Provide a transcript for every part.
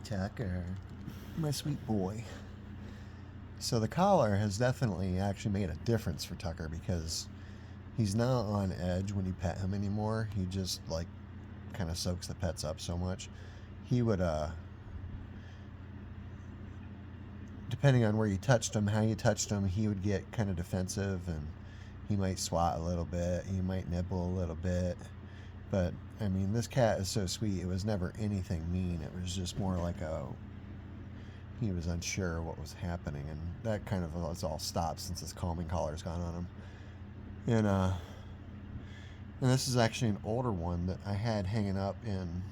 Tucker, my sweet boy. So the collar has definitely actually made a difference for Tucker because he's not on edge when you pet him anymore. He just like kind of soaks the pets up so much. He would depending on where you touched him, how you touched him, he would get kind of defensive and he might swat a little bit, he might nibble a little bit. But I mean, this cat is so sweet. It was never anything mean. It was just more like he was unsure what was happening, and that kind of has all stopped since this calming collar's gone on him. And this is actually an older one that I had hanging up in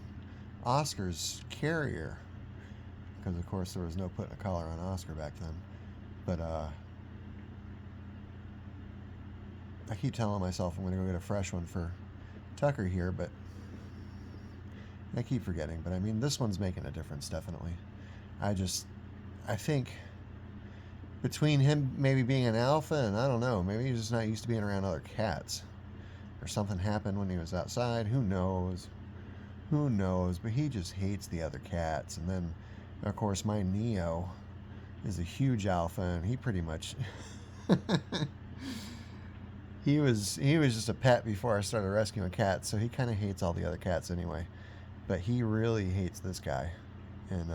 Oscar's carrier, because of course there was no putting a collar on Oscar back then. But I keep telling myself I'm going to go get a fresh one for Tucker here, but I keep forgetting. But I mean, this one's making a difference, definitely. I think between him maybe being an alpha and I don't know, maybe he's just not used to being around other cats. Or something happened when he was outside. Who knows? Who knows? But he just hates the other cats. And then, of course, my Neo is a huge alpha, and he pretty much he was just a pet before I started rescuing cats, so he kind of hates all the other cats anyway. But he really hates this guy, and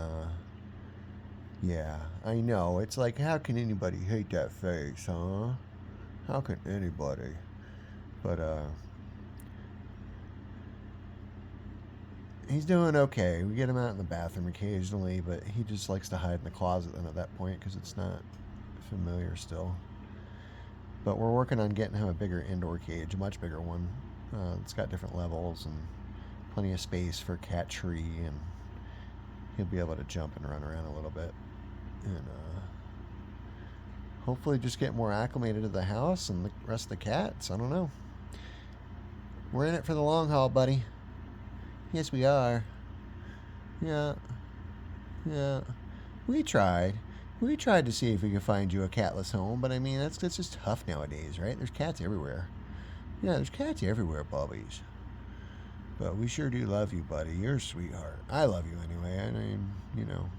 yeah, I know. It's like, how can anybody hate that face, huh? How can anybody? But he's doing okay. We get him out in the bathroom occasionally, but he just likes to hide in the closet then at that point because it's not familiar still. But we're working on getting him a bigger indoor cage, a much bigger one. It's got different levels and plenty of space for cat tree, and he'll be able to jump and run around a little bit. And hopefully just get more acclimated to the house and the rest of the cats. I don't know. We're in it for the long haul, buddy. Yes, we are. Yeah. Yeah. We tried. We tried to see if we could find you a catless home, but I mean, that's just tough nowadays, right? There's cats everywhere. Yeah, there's cats everywhere, Bobbies. But we sure do love you, buddy. You're a sweetheart. I love you anyway. I mean, you know.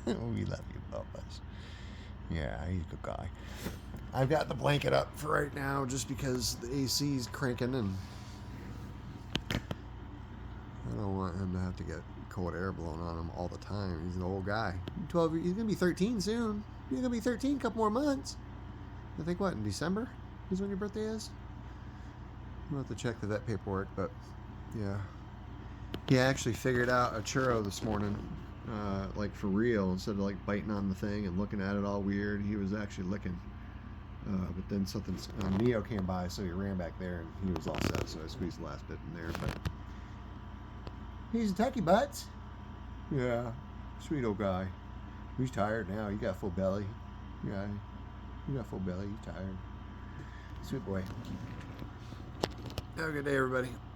We love you, Bubba's. Yeah, he's a good guy. I've got the blanket up for right now just because the AC's cranking and I don't want him to have to get cold air blown on him all the time. He's an old guy. 12. He's gonna be 13 soon. He's gonna be 13 in a couple more months. I think what, in December is when your birthday is. We'll have to check the vet paperwork, but yeah. He actually figured out a churro this morning, like for real. Instead of like biting on the thing and looking at it all weird, he was actually licking. But then something, Neo came by, so he ran back there and he was all set. So I squeezed the last bit in there, but he's a tucky butts. Yeah, sweet old guy. He's tired now. He got full belly. Yeah, he got full belly. He's tired. Sweet boy. Have a good day, everybody.